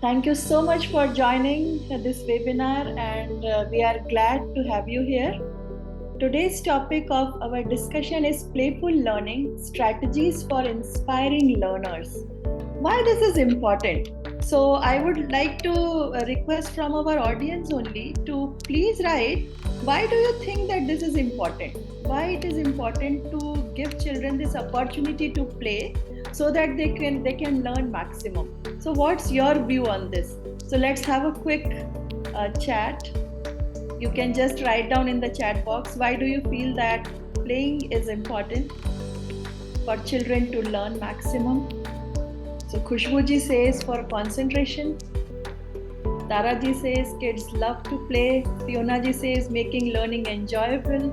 Thank you so much for joining this webinar, and we are glad to have you here. Today's topic of our discussion is playful learning strategies for inspiring learners. Why this is important? So I would like to request from our audience only to please write, why do you think that this is important? Why it is important to give children this opportunity to play so that they can learn maximum. So what's your view on this? So let's have a quick chat. You can just write down in the chat box, why do you feel that playing is important for children to learn maximum? So Khushbu ji says for concentration. Tara ji says kids love to play. Fiona ji says making learning enjoyable.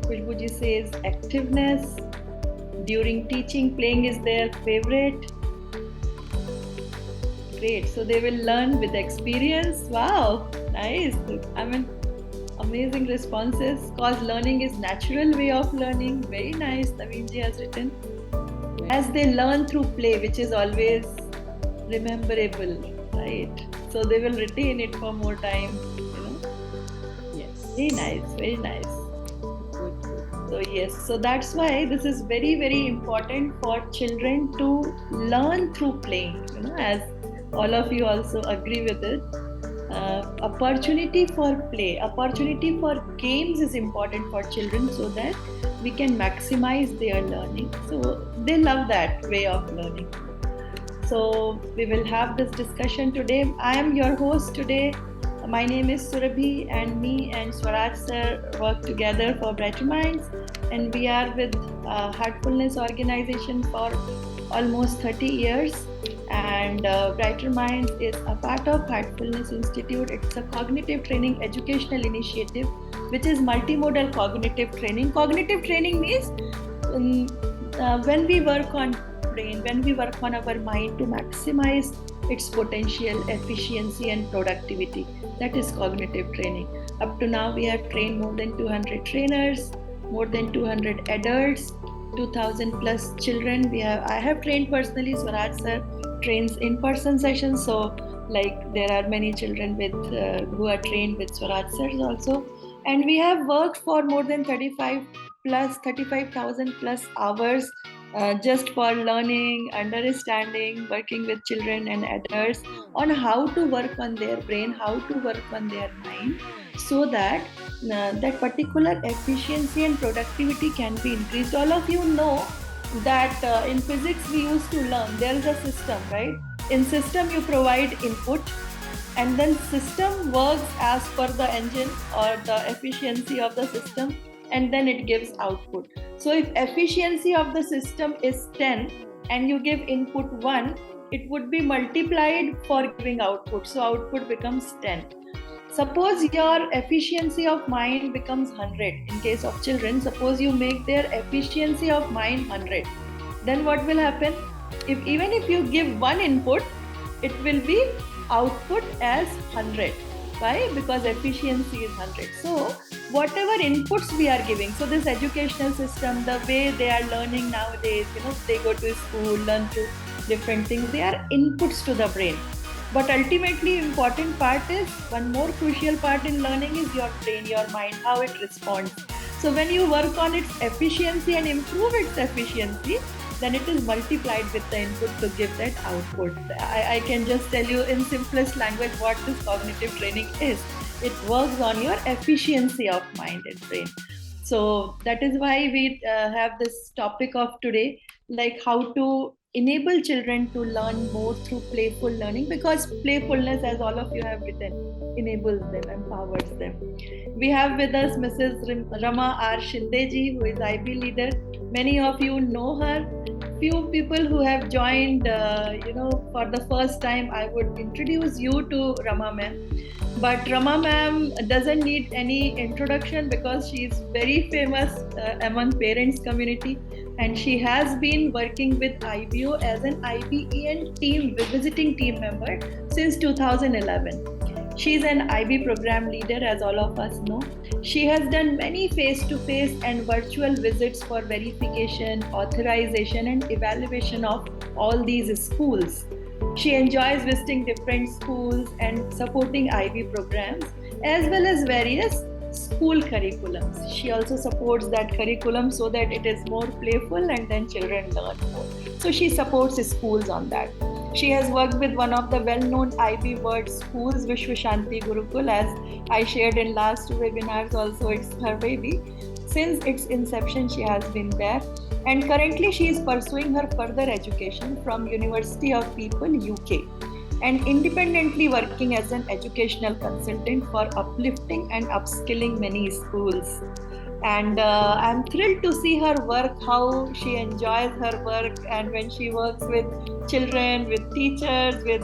Khushbu ji says activeness. During teaching, playing is their favorite. Great. So they will learn with experience. Wow, nice. I mean, amazing responses. Cause learning is natural way of learning. Very nice. Naveen ji has written. As they learn through play, which is always rememberable, right? So they will retain it for more time. Yes. Very nice. Very nice. So yes, so that's why this is very, very important for children to learn through playing, as all of you also agree with it. Opportunity for play, opportunity for games is important for children so that we can maximize their learning. So they love that way of learning. So we will have this discussion today. I am your host today. My name is Surabhi, and me and Swaraj sir work together for Brighter Minds, and we are with Heartfulness organization for almost 30 years. And Brighter Minds is a part of Heartfulness Institute. It's a cognitive training educational initiative, which is multimodal cognitive training. Cognitive training means when we work on brain, when we work on our mind to maximize its potential, efficiency and productivity. That is cognitive training. Up to now, we have trained more than 200 trainers, more than 200 adults, 2000 plus children. I have trained personally. Swaraj sir trains in-person sessions. So like there are many children who are trained with Swaraj sir also. And we have worked for more than 35,000 plus hours just for learning, understanding, working with children and adults on how to work on their brain, how to work on their mind, so that that particular efficiency and productivity can be increased. All of you know that in physics we used to learn there is a system, right? In system you provide input, and then system works as per the engine or the efficiency of the system, and then it gives output. So if efficiency of the system is 10 and you give input 1, it would be multiplied for giving output. So output becomes 10. Suppose your efficiency of mind becomes 100. In case of children, suppose you make their efficiency of mind 100. Then what will happen? Even if you give one input, it will be output as 100. Why? Because efficiency is 100. So whatever inputs we are giving, so this educational system, the way they are learning nowadays, they go to school, learn through different things, they are inputs to the brain. But ultimately important part is, one more crucial part in learning is your brain, your mind, how it responds. So when you work on its efficiency and improve its efficiency, then it is multiplied with the input to give that output. I can just tell you in simplest language what this cognitive training is. It works on your efficiency of mind and brain. So that is why we have this topic of today, like how to enable children to learn more through playful learning, because playfulness, as all of you have written, enables them, empowers them. We have with us Mrs. Rama R. Shinde ji, who is IB leader. Many of you know her. Few people who have joined, for the first time, I would introduce you to Rama ma'am. But Rama ma'am doesn't need any introduction because she is very famous among parents community, and she has been working with IBO as an IBEN team visiting team member since 2011. She is an IB program leader, as all of us know. She has done many face-to-face and virtual visits for verification, authorization and evaluation of all these schools. She enjoys visiting different schools and supporting IB programs as well as various school curriculums. She also supports that curriculum so that it is more playful and then children learn more. So she supports schools on that. She has worked with one of the well-known IB World schools, Vishwa Shanti Gurukul, as I shared in last two webinars also, it's her baby. Since its inception, she has been there. And currently she is pursuing her further education from University of People, UK, and independently working as an educational consultant for uplifting and upskilling many schools. And I'm thrilled to see her work, how she enjoys her work, and when she works with children, with teachers, with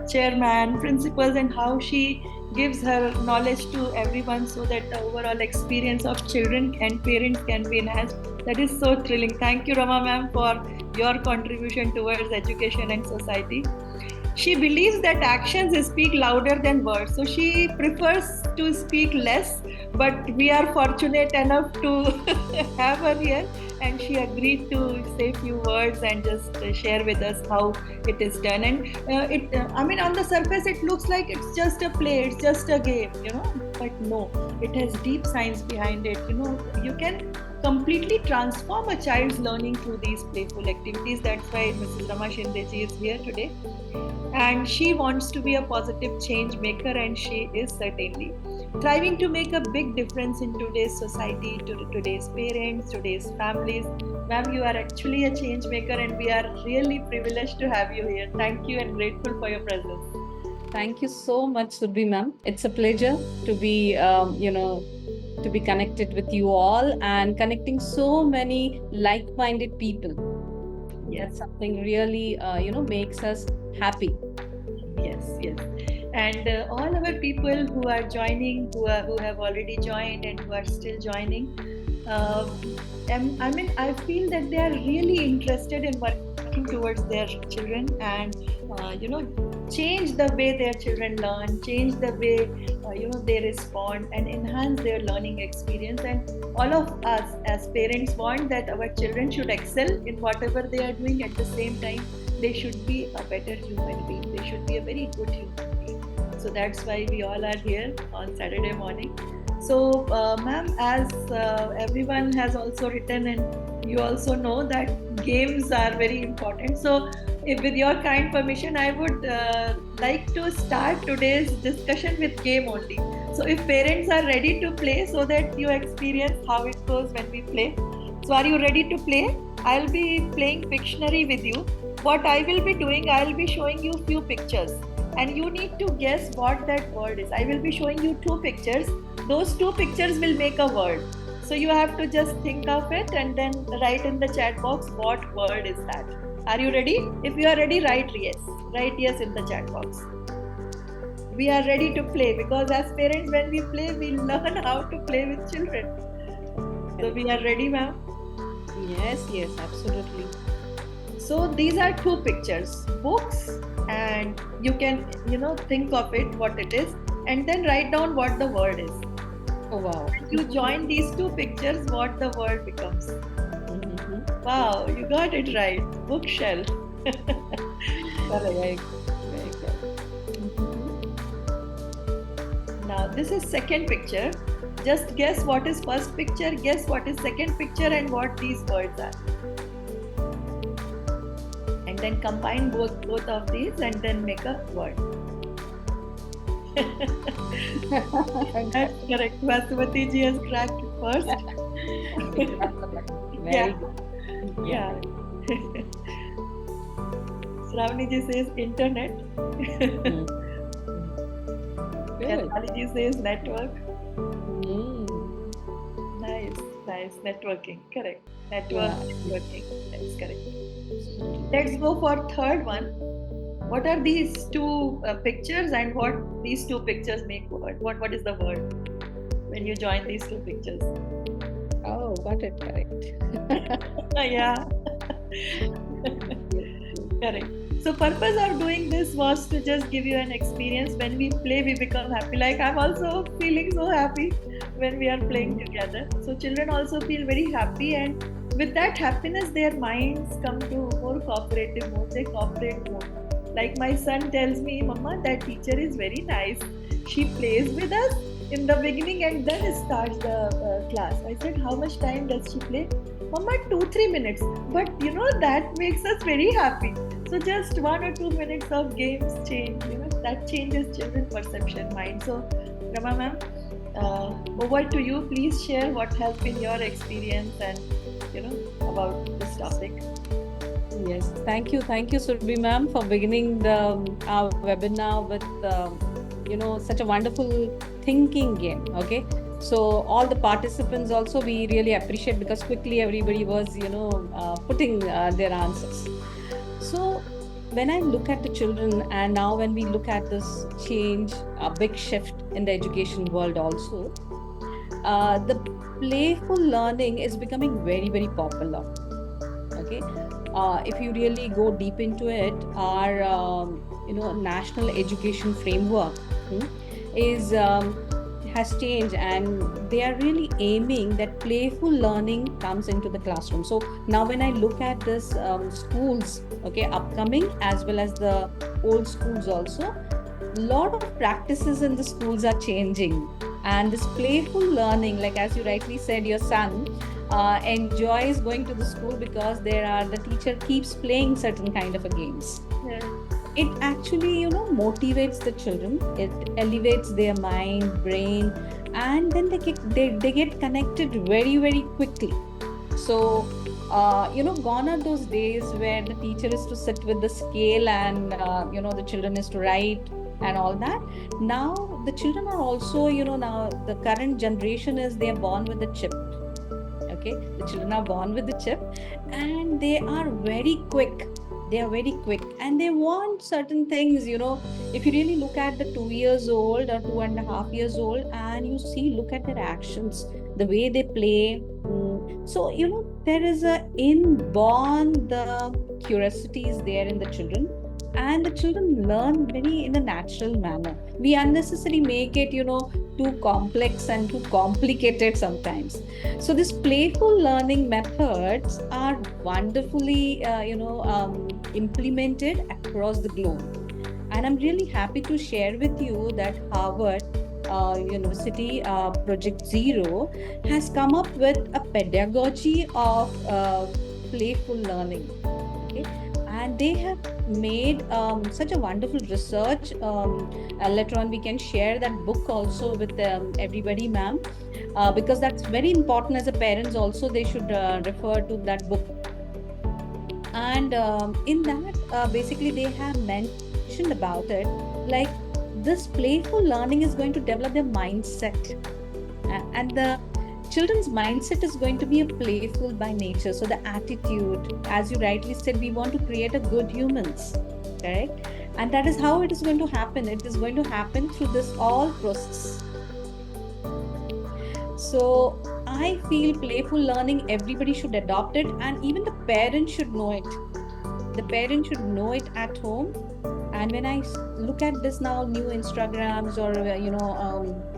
chairman, principals, and how she gives her knowledge to everyone so that the overall experience of children and parents can be enhanced. That is so thrilling. Thank you, Rama ma'am, for your contribution towards education and society. She believes that actions speak louder than words. So she prefers to speak less, but we are fortunate enough to have her here, and she agreed to say a few words and just share with us how it is done. And on the surface, it looks like it's just a play, it's just a game, but no, it has deep science behind it. You can completely transform a child's learning through these playful activities. That's why Mrs. Rama Shindeji is here today. And she wants to be a positive change maker, and she is certainly striving to make a big difference in today's society, to today's parents, today's families. Ma'am, you are actually a change maker, and we are really privileged to have you here. Thank you and grateful for your presence. Thank you so much, Surbhi ma'am. It's a pleasure to be, to be connected with you all and connecting so many like-minded people. Yes. That's something really, makes us happy. Yes. And all our people who are joining, who have already joined and who are still joining, I feel that they are really interested in working towards their children and, change the way their children learn, change the way, they respond and enhance their learning experience. And all of us as parents want that our children should excel in whatever they are doing. At the same time, they should be a better human being. They should be a very good human being. So that's why we all are here on Saturday morning. So, ma'am, as everyone has also written, and you also know that games are very important. So, with your kind permission, I would like to start today's discussion with game only. So, if parents are ready to play, so that you experience how it goes when we play. So, are you ready to play? I'll be playing Pictionary with you. What I will be doing, I'll be showing you few pictures, and you need to guess what that word is. I will be showing you two pictures. Those two pictures will make a word. So you have to just think of it and then write in the chat box what word is that. Are you ready? If you are ready, write yes. Write yes in the chat box. We are ready to play, because as parents, when we play, we learn how to play with children. So we are ready, ma'am? Yes, absolutely. So these are two pictures, books, and you can, think of it, what it is, and then write down what the word is. Oh, wow. If you join these two pictures, what the word becomes. Mm-hmm. Wow, you got it right. Bookshelf. Very good. Mm-hmm. Now, this is second picture. Just guess what is first picture, guess what is second picture, and what these words are. And then combine both of these and then make a word. That's correct. Vasumati ji has cracked it first. Very good. Yeah. Shravani ji says internet. Kathali ji says network. Nice. Networking. Correct. Networking. That's correct. Let's go for third one. What are these two pictures, and what these two pictures make word? What is the word when you join these two pictures? Oh, got it correct. Yeah. Correct. So purpose of doing this was to just give you an experience. When we play, we become happy. Like I'm also feeling so happy when we are playing together. So children also feel very happy, and with that happiness, their minds come to more cooperative mode, they cooperate more. Like my son tells me, Mama, that teacher is very nice. She plays with us in the beginning and then starts the class. I said, how much time does she play? Mama, 2-3 minutes. But that makes us very happy. So just 1 or 2 minutes of games change, that changes children's perception mind. So Rama ma'am, over to you. Please share what has been your experience and about this topic. Yes, thank you, Surbhi ma'am, for beginning our webinar with such a wonderful thinking game. Okay, so all the participants also we really appreciate, because quickly everybody was putting their answers. So when I look at the children, and now when we look at this change, a big shift in the education world also, the playful learning is becoming very, very popular. Okay, if you really go deep into it, our national education framework is has changed, and they are really aiming that playful learning comes into the classroom. So now when I look at this schools, okay, upcoming as well as the old schools also, lot of practices in the schools are changing, and this playful learning, like as you rightly said, your son enjoys going to the school because the teacher keeps playing certain kind of games. Yeah. It actually motivates the children, it elevates their mind, brain, and then they get connected very, very quickly. So gone are those days where the teacher is to sit with the scale and the children is to write and all that. Now the children are also now the current generation is they are born with a chip. Okay, the children are born with the chip, and they are very quick. They are very quick, and they want certain things. If you really look at the 2 years old or 2.5 years old, and you look at their actions, the way they play. So there is a inborn the curiosity is there in the children, and the children learn very in a natural manner. We unnecessarily make it too complex and too complicated sometimes. So these playful learning methods are wonderfully implemented across the globe, and I'm really happy to share with you that Harvard University Project Zero has come up with a pedagogy of playful learning. Okay? And they have made such a wonderful research. Later on we can share that book also with everybody, ma'am, because that's very important. As a parents also, they should refer to that book. And in that basically they have mentioned about it, like this playful learning is going to develop their mindset, and the children's mindset is going to be a playful by nature. So the attitude, as you rightly said, we want to create a good humans, correct? And that is how it is going to happen. It is going to happen through this all process. So I feel playful learning, everybody should adopt it, and even the parents should know it. The parents should know it at home. And when I look at this now, new Instagrams or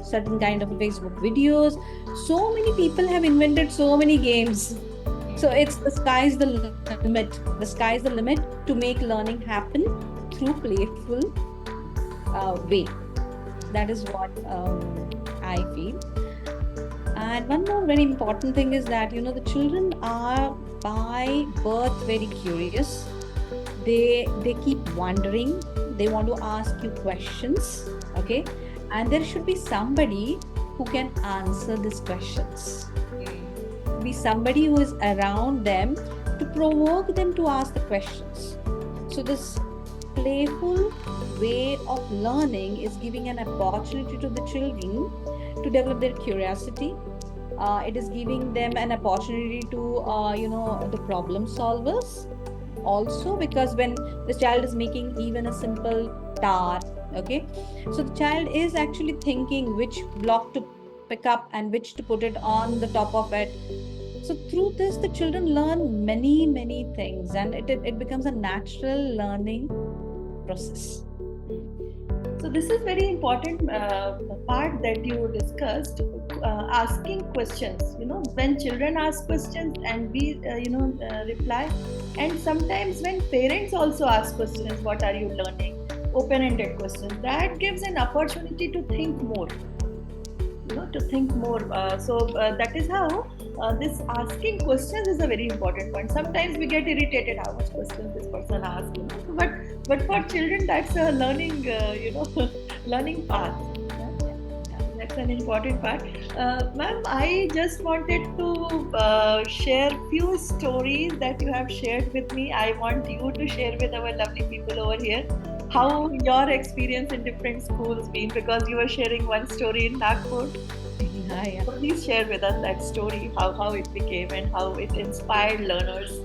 certain kind of Facebook videos, so many people have invented so many games. So it's the sky's the limit. The sky's the limit to make learning happen through playful way. That is what I feel. And one more very important thing is that the children are by birth very curious. They keep wondering. They want to ask you questions, okay? And there should be somebody who can answer these questions. Be somebody who is around them to provoke them to ask the questions. So this playful way of learning is giving an opportunity to the children to develop their curiosity. It is giving them an opportunity to the problem solvers also, because when the child is making even a simple tower, okay, so the child is actually thinking which block to pick up and which to put it on the top of it. So through this the children learn many things, and it becomes a natural learning process. So this is very important part that you discussed. asking questions. When children ask questions and we reply, and sometimes when parents also ask questions, what are you learning, open-ended questions, that gives an opportunity to think more. That is how this asking questions is a very important point. Sometimes we get irritated how much questions this person asks, but for children that's a learning learning path. That's an important part. Ma'am, I just wanted to share few stories that you have shared with me. I want you to share with our lovely people over here how your experience in different schools been, because you were sharing one story in Nagpur. Yeah. So please share with us that story, how it became and how it inspired learners.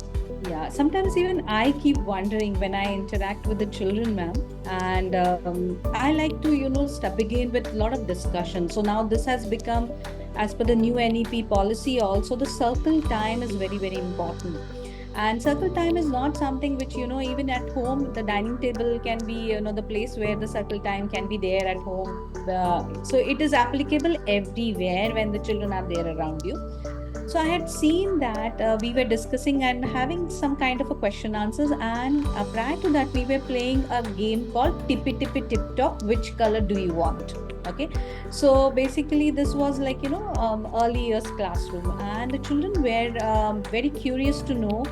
Yeah, sometimes even I keep wondering when I interact with the children, ma'am, and I like to, begin with a lot of discussion. So now this has become, as per the new NEP policy, also the circle time is very, very important. And circle time is not something which, even at home, the dining table can be, the place where the circle time can be there at home. So it is applicable everywhere when the children are there around you. So I had seen that we were discussing and having some kind of a question answers, and prior to that we were playing a game called Tippy Tippy Tip Top. Which color do you want? Okay, so basically this was like early years classroom, and the children were very curious to know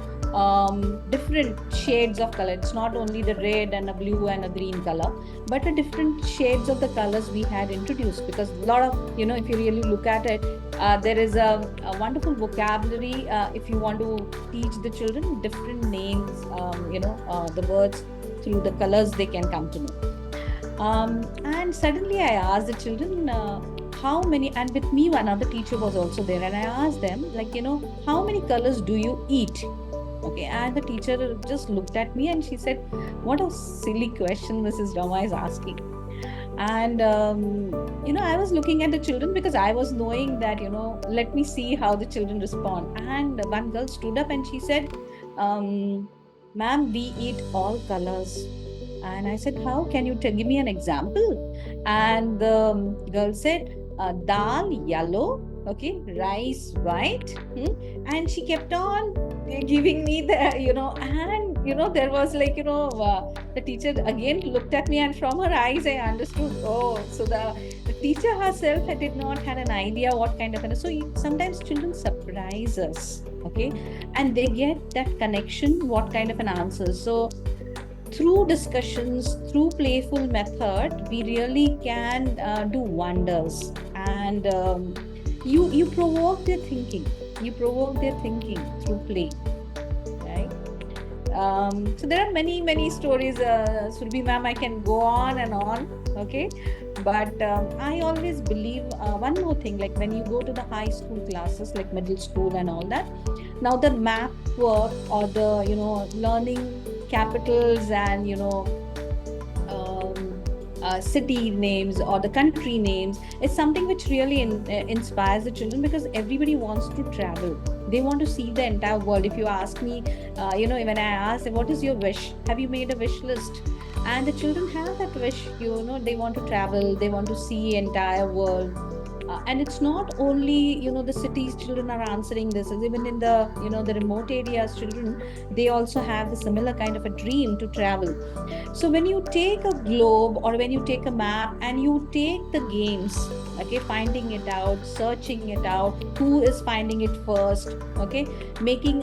different shades of color. It's not only the red and a blue and a green color, but the different shades of the colors we had introduced, because a lot of if you really look at it, there is a wonderful vocabulary if you want to teach the children different names, the words through the colors they can come to know. And suddenly I asked the children how many, and with me one other teacher was also there, and I asked them how many colors do you eat? Okay, and the teacher just looked at me and she said, what a silly question Mrs. Rama is asking. And I was looking at the children because I was knowing that let me see how the children respond. And one girl stood up and she said, ma'am, we eat all colors. And I said, how? Can you give me an example? And the girl said, dal yellow, okay, rice white, and she kept on giving me the and there was like the teacher again looked at me, and from her eyes I understood, oh, so the teacher herself did not had an idea what kind of so sometimes children surprise us, okay, and they get that connection what kind of an answer. So through discussions, through playful method, we really can do wonders. And you provoke their thinking. You provoke their thinking through play, right? So there are many stories, Surbhi ma'am. I can go on and on, okay? But I always believe one more thing, like when you go to the high school classes, like middle school and all that, now the map work or the learning capitals and city names or the country names is something which really inspires the children, because everybody wants to travel. They want to see the entire world. If you ask me, when I ask them, what is your wish? Have you made a wish list? And the children have that wish, they want to travel, they want to see entire world. And it's not only the cities children are answering this, even in the the remote areas children, they also have the similar kind of a dream to travel. So when you take a globe or when you take a map and you take the games, okay, finding it out, searching it out, who is finding it first, okay, making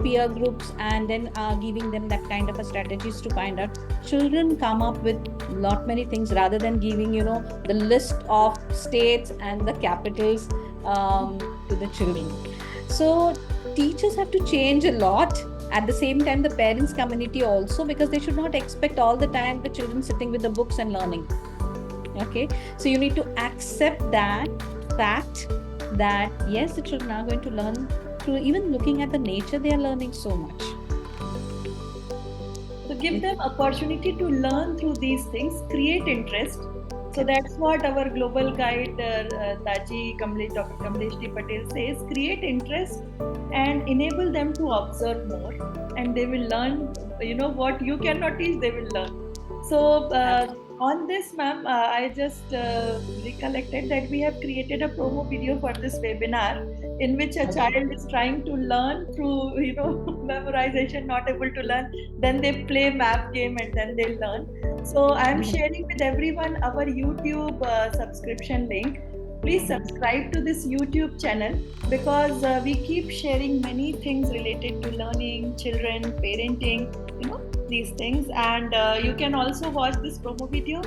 peer groups and then giving them that kind of a strategies to find out, children come up with lot many things rather than giving the list of states and the capitals to the children. So teachers have to change a lot. At the same time, the parents community also, because they should not expect all the time the children sitting with the books and learning. Okay, so you need to accept that fact that yes, the children are going to learn through even looking at the nature. They are learning so much. So give them opportunity to learn through these things, create interest. So that's what our global guide, Taji Kamlesh, Dr. Kamlesh D. Patel says, create interest and enable them to observe more, and they will learn, what you cannot teach, they will learn. So on this, ma'am, I just recollected that we have created a promo video for this webinar in which a child is trying to learn through, memorization, not able to learn. Then they play map game and then they learn. So I'm sharing with everyone our YouTube subscription link. Please subscribe to this YouTube channel because we keep sharing many things related to learning, children, parenting, these things. And you can also watch this promo video.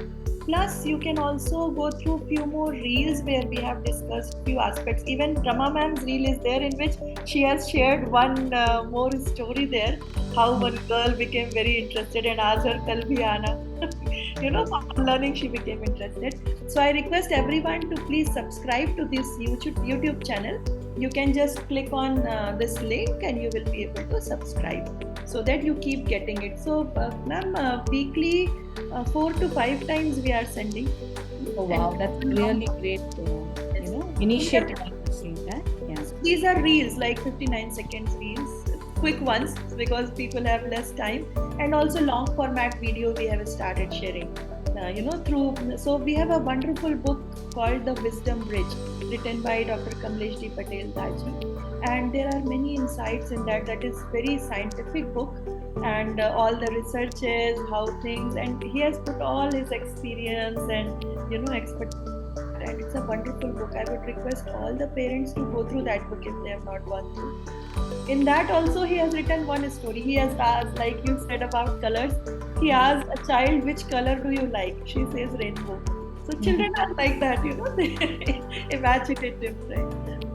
Plus, you can also go through few more reels where we have discussed few aspects. Even Rama ma'am's reel is there in which she has shared one more story there. How one girl became very interested and asked her kal bhi aana. On learning she became interested. So I request everyone to please subscribe to this YouTube channel. You can just click on this link and you will be able to subscribe so that you keep getting it. So, ma'am, weekly 4 to 5 times we are sending. Oh wow, that's really great. Initiative. That. Yeah. These are reels, like 59 seconds reels, quick ones because people have less time, and also long format video we have started sharing. Through. So we have a wonderful book called The Wisdom Bridge, written by Dr. Kamlesh D. Patel Taji, and there are many insights in that. That is very scientific book, and all the researches, how things, and he has put all his experience and expertise. And it's a wonderful book. I would request all the parents to go through that book if they have not gone through. In that also he has written one story. He has asked, like you said about colors, he asked a child, which color do you like? She says rainbow. So children are like that, they imaginative, right?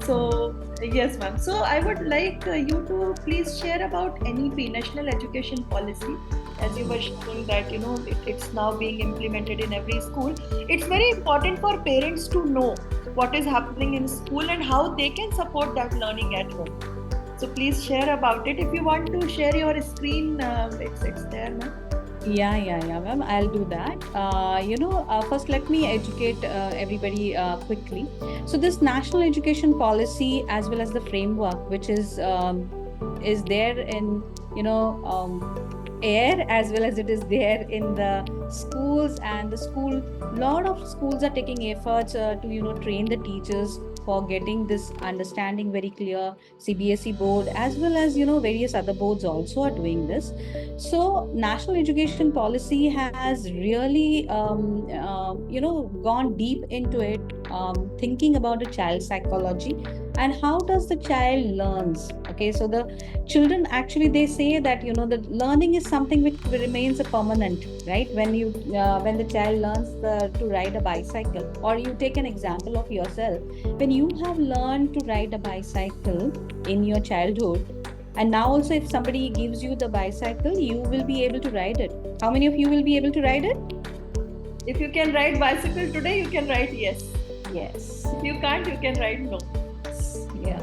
So yes, ma'am. So I would like you to please share about NEP, National Education Policy, as you were showing that it's now being implemented in every school. It's very important for parents to know what is happening in school and how they can support that learning at home. So please share about it. If you want to share your screen, it's there, ma'am. Yeah, ma'am. I'll do that. First let me educate everybody quickly. So this national education policy, as well as the framework, which is there in air, as well as it is there in the schools, and the school, lot of schools are taking efforts to train the teachers for getting this understanding very clear. CBSE board, as well as various other boards also are doing this. So national education policy has really gone deep into it, thinking about the child psychology and how does the child learns. Okay, so the children, actually they say that the learning is something which remains a permanent, right? When the child learns to ride a bicycle, or you take an example of yourself, when you have learned to ride a bicycle in your childhood, and now also if somebody gives you the bicycle, you will be able to ride it. How many of you will be able to ride it? If you can ride bicycle today, you can ride yes. If you can't, you can ride no. Yeah.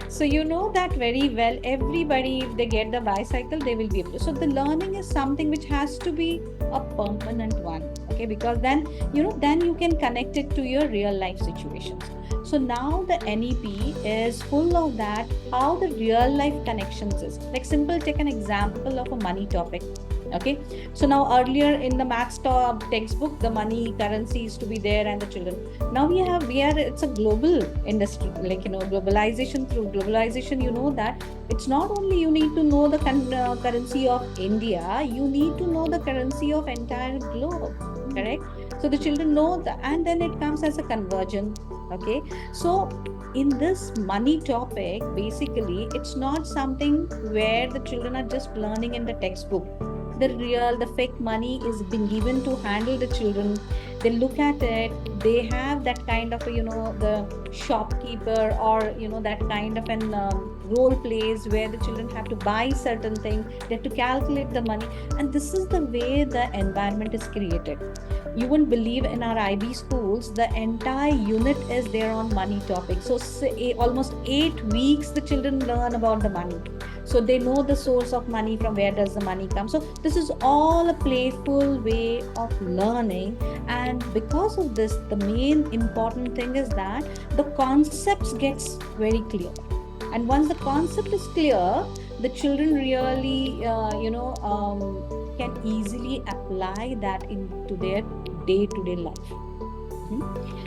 So you know that very well. Everybody, if they get the bicycle, they will be able to. So the learning is something which has to be a permanent one. Okay, because then you can connect it to your real life situations. So now the NEP is full of that, how the real life connections is. Like simple, take an example of a money topic. Okay, so now earlier in the maths textbook, the money currency is to be there and the children. Now we are it's a global industry, like globalization. Through globalization, that it's not only you need to know the currency of India, you need to know the currency of entire globe. Correct? So the children know that, and then it comes as a conversion. Okay, so in this money topic, basically it's not something where the children are just learning in the textbook. The fake money is being given to handle the children. They look at it, they have that kind of the shopkeeper, or that kind of an role plays where the children have to buy certain things, they have to calculate the money, and this is the way the environment is created. You wouldn't believe, in our IB schools, the entire unit is there on money topic. So almost 8 weeks the children learn about the money. So they know the source of money, from where does the money come. So this is all a playful way of learning. And because of this, the main important thing is that the concepts gets very clear. And once the concept is clear, the children really, can easily apply that into their day-to-day life.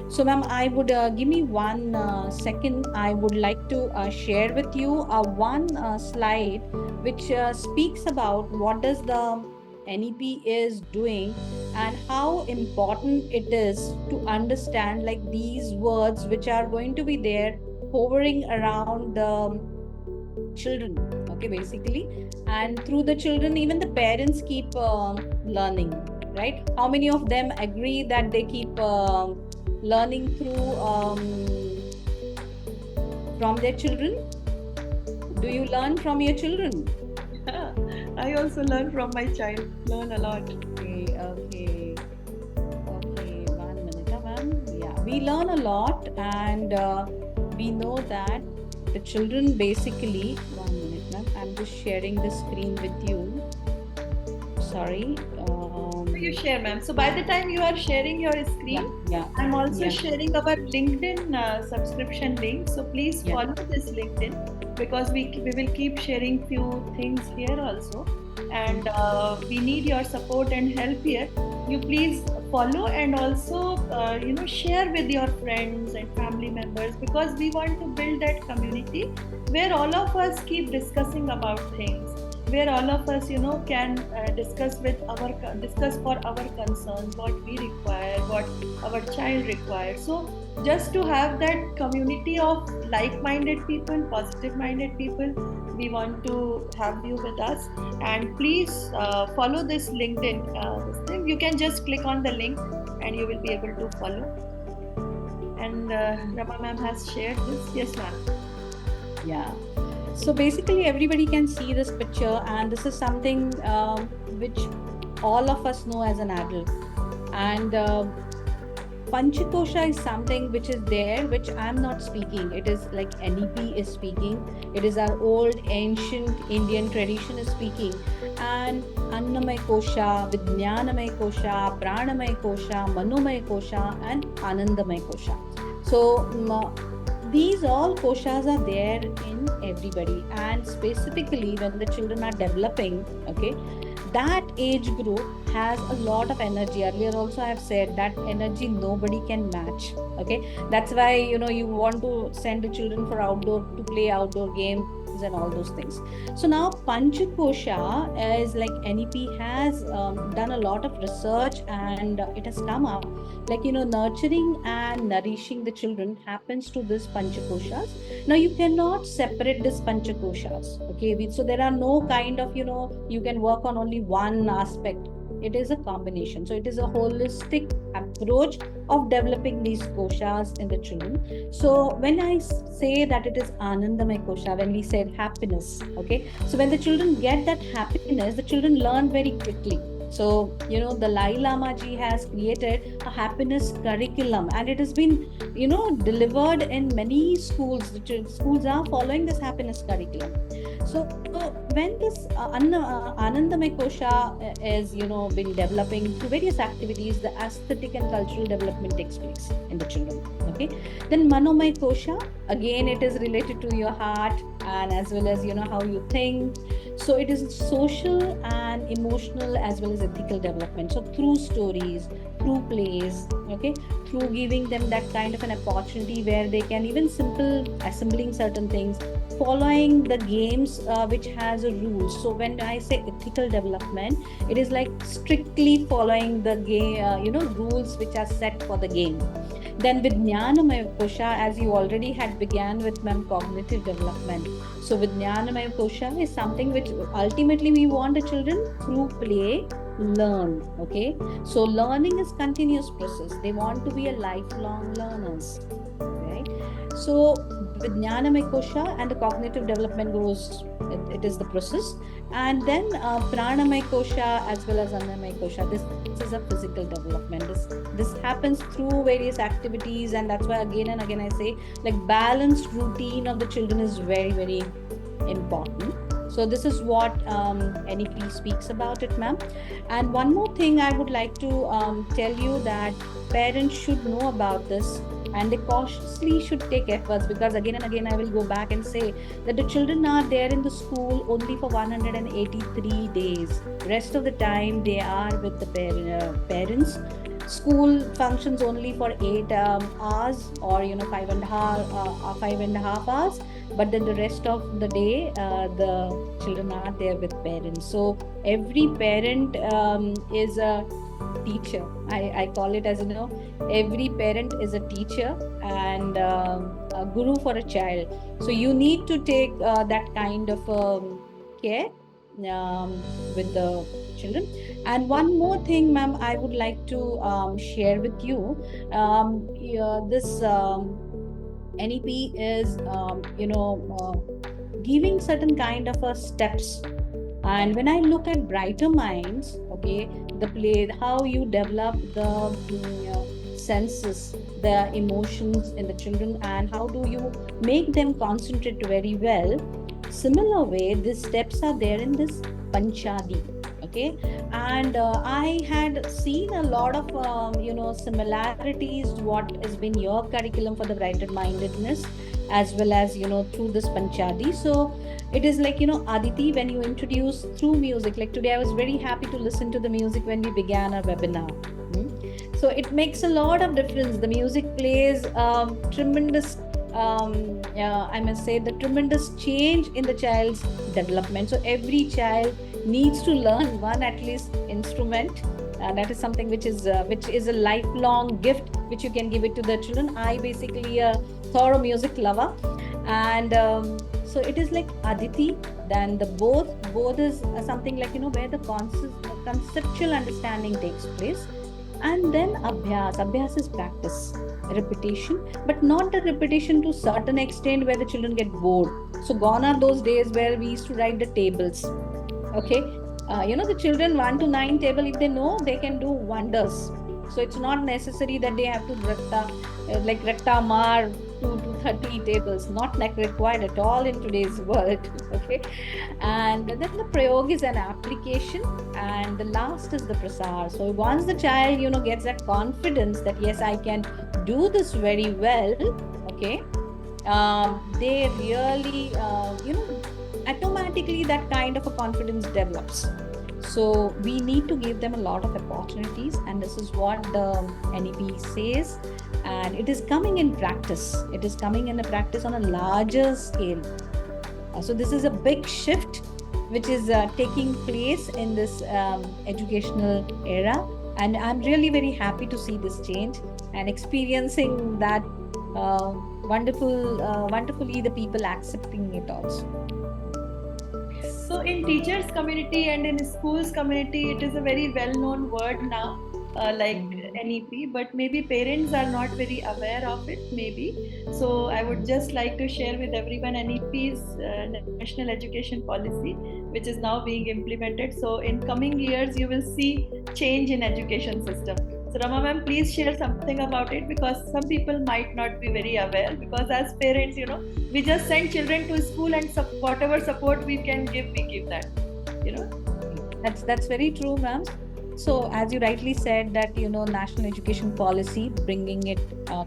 So ma'am, I would give me 1 second. I would like to share with you one slide which speaks about what does the NEP is doing and how important it is to understand like these words which are going to be there hovering around the children, okay, basically. And through the children, even the parents keep learning, right? How many of them agree that they keep learning through from their children? Do you learn from your children? I also learn from my child. Learn a lot. Okay. 1 minute, ma'am. Yeah, we learn a lot, and we know that the children basically. 1 minute, ma'am. I'm just sharing the screen with you. Sorry. You share, ma'am. So by the time you are sharing your screen, I'm also sharing our LinkedIn subscription link. So please follow this LinkedIn, because we will keep sharing few things here also, and we need your support and help here. You please follow, and also share with your friends and family members, because we want to build that community where all of us keep discussing about things, where all of us can discuss for our concerns, what we require, what our child requires. So just to have that community of like-minded people, positive-minded people, we want to have you with us. And please follow this LinkedIn this thing. You can just click on the link and you will be able to follow. And Rama ma'am has shared this. Yes, ma'am. Yeah. So basically everybody can see this picture, and this is something which all of us know as an adult. And Panchakosha is something which is there, which I'm not speaking. It is like NEP is speaking. It is our old ancient Indian tradition is speaking. And Annamaya Kosha, Vijnanamaya Kosha, Pranamaya Kosha, Manomaya Kosha, and Anandamaya Kosha. So these all koshas are there in everybody, and specifically when the children are developing, okay, that age group has a lot of energy. Earlier also I have said that energy nobody can match, okay. That's why you want to send the children for to play outdoor games and all those things. So now Panchakosha is like NEP has done a lot of research, and it has come up like nurturing and nourishing the children happens to this Panchakoshas. Now you cannot separate this Panchakoshas, okay. So there are no kind of you can work on only one aspect. It is a combination. So it is a holistic approach of developing these koshas in the children. So when I say that it is Anandamaya Kosha, when we said happiness, okay, so when the children get that happiness, the children learn very quickly. So, the Dalai Lama ji has created a happiness curriculum, and it has been, delivered in many schools. The schools are following this happiness curriculum. So when this Anandamaya Kosha is, been developing through various activities, the aesthetic and cultural development takes place in the children. Okay. Then Manomaya Kosha, again, it is related to your heart and as well as, how you think. So it is social and emotional as well as ethical development. So through stories, through plays, okay, through giving them that kind of an opportunity where they can even simple assembling certain things, following the games which has a rules. So when I say ethical development, it is like strictly following the game, rules which are set for the game. Then with Vijnanamaya Kosha, as you already had began with ma'am, cognitive development. So Vijnanamaya Kosha is something which ultimately we want the children through play learn. Okay, so learning is continuous process. They want to be a lifelong learners, right? So Vijnanamaya Kosha and the cognitive development goes, it is the process. And then Pranamaya Kosha as well as Annamaya Kosha, this is a physical development. This happens through various activities, and that's why again and again I say like balanced routine of the children is very, very important. So this is what NEP speaks about it, ma'am. And one more thing I would like to tell you that parents should know about this. and they cautiously should take efforts, because again and again I will go back and say that the children are there in the school only for 183 days. Rest of the time they are with the parents. School functions only for 8 hours, or 5.5 hours, but then the rest of the day the children are there with parents. So every parent is a teacher. I call it as every parent is a teacher and a guru for a child. So you need to take that kind of care with the children. And one more thing, ma'am, I would like to share with you. This NEP is giving certain kind of steps. And when I look at Brighter Minds, okay, the play, how you develop the senses, the emotions in the children, and how do you make them concentrate very well. Similar way, these steps are there in this Panchadi. Okay, and I had seen a lot of similarities what has been your curriculum for the brighter mindedness, as well as through this Panchadi. So it is like Aditi, when you introduce through music, like today I was very happy to listen to the music when we began our webinar. So it makes a lot of difference. The music plays tremendous I must say the tremendous change in the child's development. So every child needs to learn one at least instrument. That is something which is a lifelong gift which you can give it to the children. I basically a thorough music lover, and so it is like Aditi. Then the both is something like where the conceptual understanding takes place, and then Abhyas is practice, repetition, but not the repetition to certain extent where the children get bored. So gone are those days where we used to write the tables. Okay, the children 1 to 9 table, if they know, they can do wonders. So it's not necessary that they have to ratta mar 2 to 30 tables, not like required at all in today's world. Okay, and then the prayog is an application, and the last is the prasar. So once the child gets that confidence that yes, I can do this very well, okay, they really automatically that kind of a confidence develops. So we need to give them a lot of opportunities, and this is what the NEP says, and it is coming in practice. It is coming in a practice on a larger scale. So this is a big shift which is taking place in this educational era, and I'm really very happy to see this change and experiencing that wonderfully the people accepting it also. So in teachers community and in schools community, it is a very well-known word now, like NEP, but maybe parents are not very aware of it, maybe. So I would just like to share with everyone NEP's National Education Policy, which is now being implemented. So in coming years, you will see change in education system. So Rama ma'am, please share something about it, because some people might not be very aware, because as parents, we just send children to school and whatever support we can give, we give that, That's very true, ma'am. So as you rightly said that, national education policy, bringing it,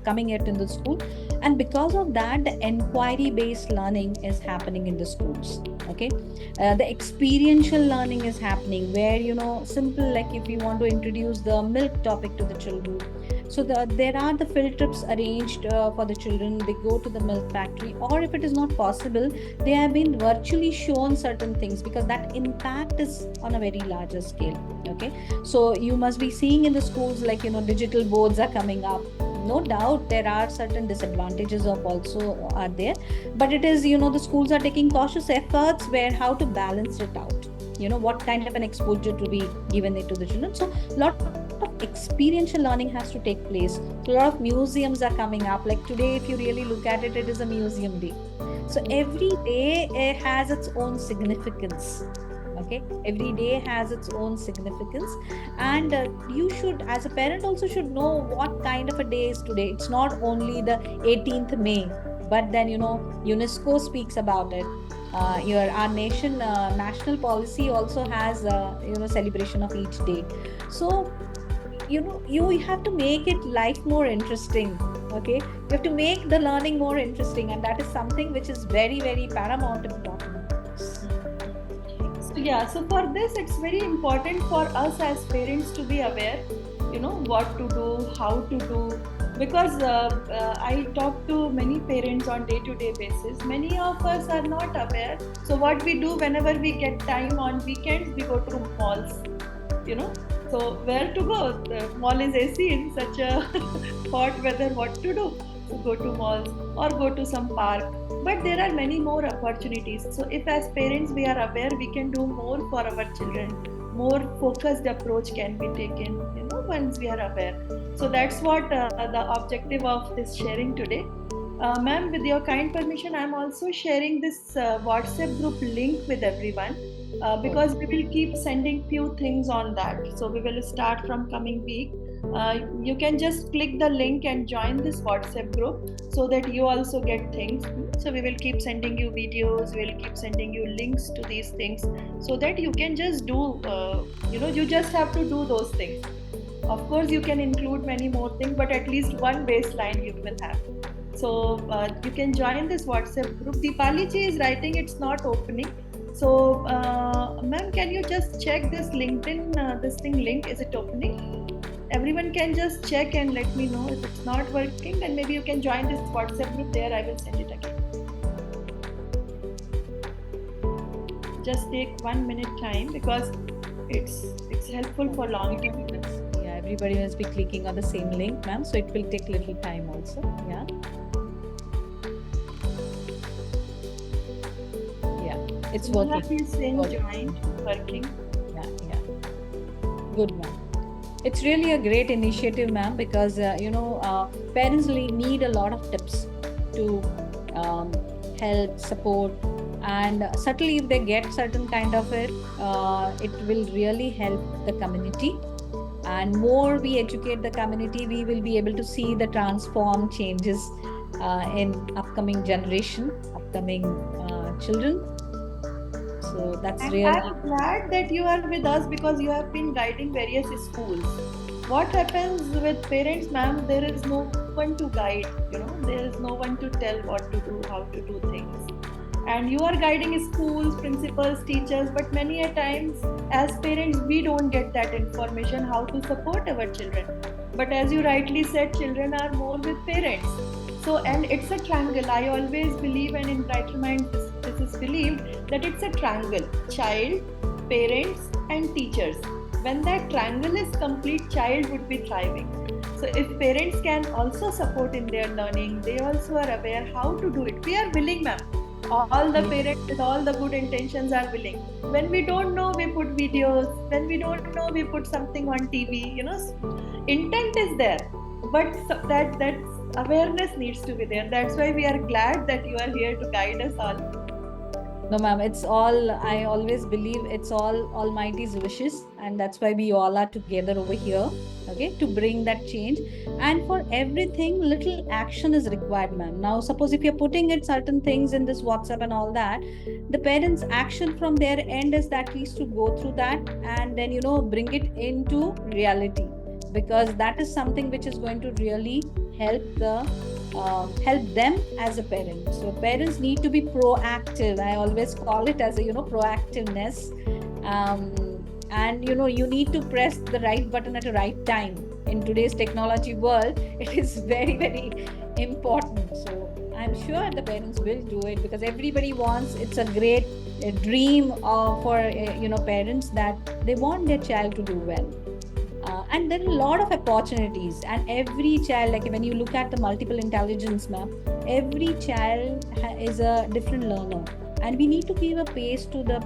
coming it in the school. And because of that, the inquiry based learning is happening in the schools. Okay. The experiential learning is happening where, simple, like if you want to introduce the milk topic to the children. So there are the field trips arranged for the children. They go to the milk factory, or if it is not possible, they have been virtually shown certain things, because that impact is on a very larger scale. Okay, so you must be seeing in the schools like digital boards are coming up. No doubt there are certain disadvantages of also are there, but it is the schools are taking cautious efforts where how to balance it out. What kind of an exposure to be given it to the children. So lot of experiential learning has to take place. So a lot of museums are coming up. Like today, if you really look at it, it is a museum day. So every day has its own significance. Okay, every day has its own significance, and you should, as a parent, also should know what kind of a day is today. It's not only the 18th May, but then UNESCO speaks about it. Our nation national policy also has celebration of each day. So you have to make it life more interesting. Okay, you have to make the learning more interesting, and that is something which is very, very paramount important. So yeah, so for this, it's very important for us as parents to be aware, what to do, how to do, because I talk to many parents on day-to-day basis. Many of us are not aware. So what we do whenever we get time on weekends, we go to malls, you know. So where to go? The mall is AC in such a hot weather. What to do? So go to malls or go to some park. But there are many more opportunities. So if as parents we are aware, we can do more for our children. More focused approach can be taken, once we are aware. So that's what the objective of this sharing today. Ma'am, with your kind permission, I'm also sharing this WhatsApp group link with everyone, because we will keep sending few things on that. So we will start from coming week. You can just click the link and join this WhatsApp group so that you also get things. So we will keep sending you videos, we will keep sending you links to these things so that you can just do, you just have to do those things. Of course, you can include many more things, but at least one baseline you will have. So you can join this WhatsApp group. Deepali ji is writing it's not opening. So, ma'am, can you just check this LinkedIn, this thing link? Is it opening? Everyone can just check and let me know. If it's not working, then maybe you can join this WhatsApp group there. I will send it again. Just take 1 minute time because it's helpful for long term. Yeah, everybody must be clicking on the same link, ma'am. So it will take little time also. Yeah. It's working. He's saying joined, working. Yeah. Good, ma'am. It's really a great initiative, ma'am, because parents need a lot of tips to help, support, and certainly if they get certain kind of it will really help the community. And more we educate the community, we will be able to see the transform changes in upcoming generation, upcoming children. So that's and really. I'm glad that you are with us because you have been guiding various schools. What happens with parents, ma'am? There is no one to guide, there is no one to tell what to do, how to do things. And you are guiding schools, principals, teachers, but many a times as parents we don't get that information how to support our children. But as you rightly said, children are more with parents. So, and it's a triangle. I always believe, and in Brighter Minds this is believed, that it's a triangle: child, parents, and teachers. When that triangle is complete, child would be thriving. So if parents can also support in their learning, they also are aware how to do it. We are willing, ma'am. All the parents with all the good intentions are willing. When we don't know, we put videos. When we don't know, we put something on TV. Intent is there, but that awareness needs to be there. That's why we are glad that you are here to guide us all. No, ma'am, it's all, I always believe it's all Almighty's wishes, and that's why we all are together over here, okay, to bring that change. And for everything, little action is required, ma'am. Now, suppose if you're putting in certain things in this WhatsApp and all that, the parents' action from their end is that needs to go through that and then, bring it into reality, because that is something which is going to really help them as a parent. So parents need to be proactive. I always call it as a proactiveness, and you need to press the right button at the right time. In today's technology world, it is very, very important. So I'm sure the parents will do it, because everybody wants, it's a great dream for parents that they want their child to do well. And there are a lot of opportunities, and every child, like when you look at the multiple intelligence, ma'am, every child is a different learner, and we need to give a pace to the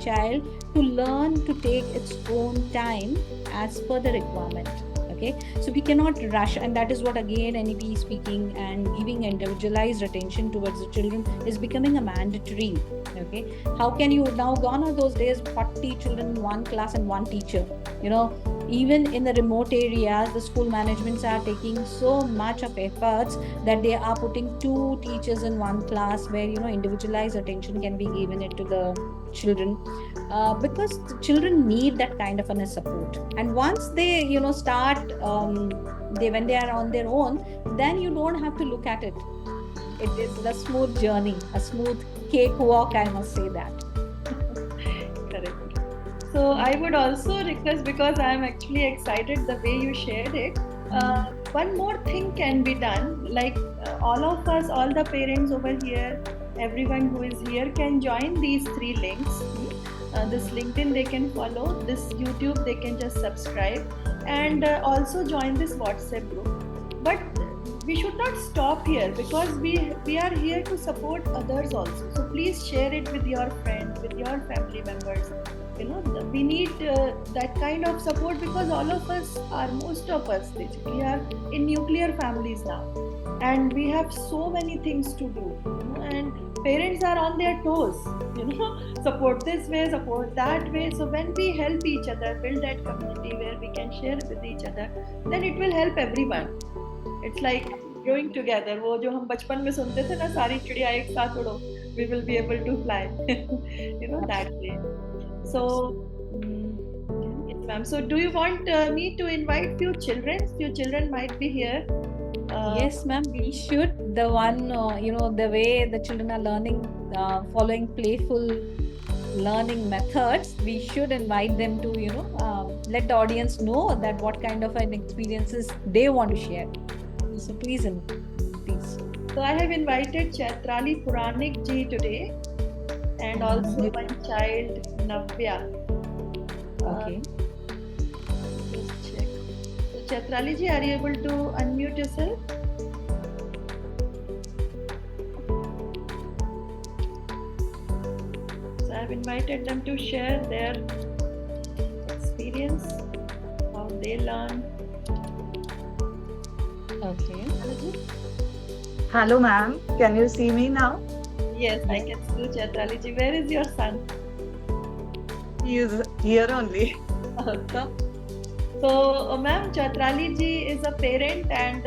child to learn to take its own time as per the requirement. Okay, so we cannot rush, and that is what again NEP speaking and giving individualized attention towards the children is becoming a mandatory. Okay, how can you now, gone are those days 40 children in one class and one teacher, Even in the remote areas, the school managements are taking so much of efforts that they are putting two teachers in one class, where individualized attention can be given it to the children, because the children need that kind of a support. And once they start, they when they are on their own, then you don't have to look at it. It is a smooth journey, a smooth cakewalk, I must say that. Correct. So I would also request, because I am actually excited the way you shared it. One more thing can be done, like all of us, all the parents over here, everyone who is here can join these 3 links. This LinkedIn they can follow, this YouTube they can just subscribe, and also join this WhatsApp group. But we should not stop here, because we are here to support others also. So please share it with your friends, with your family members. We need that kind of support, because all of us are, most of us basically are in nuclear families now, and we have so many things to do, and parents are on their toes, support this way, support that way. So when we help each other build that community where we can share with each other, then it will help everyone. It's like growing together. वो जो हम बचपन में सुनते थे ना, सारी चिड़िया एक साथ उड़ो, we will be able to fly. That way. So, yes, ma'am. So, do you want me to invite few children? Few children might be here. Yes, ma'am, we should. The one, the way the children are learning, following playful learning methods, we should invite them to, let the audience know that what kind of an experiences they want to share. So please. So I have invited Chaitrali Puranik ji today, and also one child, Navya. Okay. Just check. So Chaitrali ji, are you able to unmute yourself? So I have invited them to share their experience, how they learn. Okay. Hello, ma'am. Can you see me now? Yes, I can see you, Chaitrali ji. Where is your son? He is here only. Awesome. So, ma'am, Chaitrali ji is a parent, and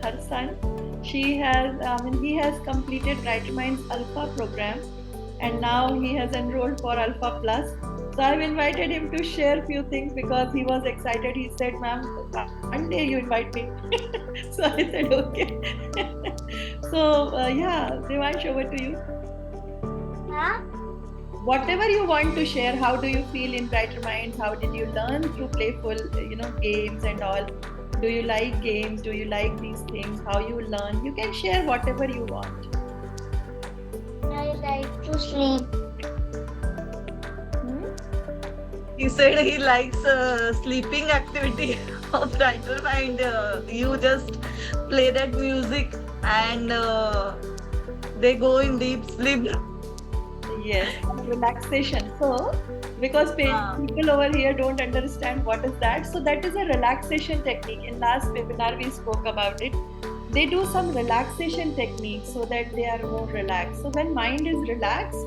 her son, he has completed Brighter Minds Alpha program, and now he has enrolled for Alpha Plus. So I've invited him to share few things, because he was excited. He said, "Ma'am, one day you invite me." So I said, "Okay." So Devansh, over to you. Whatever you want to share, how do you feel in Brighter Minds? How did you learn through playful, games and all? Do you like games? Do you like these things? How you learn? You can share whatever you want. I like to sleep. He said he likes sleeping activity of Brighter Mind. You just play that music and they go in deep sleep. Yes, relaxation. So, because people over here don't understand what is that, so that is a relaxation technique. In last webinar we spoke about it. They do some relaxation techniques so that they are more relaxed. So when mind is relaxed,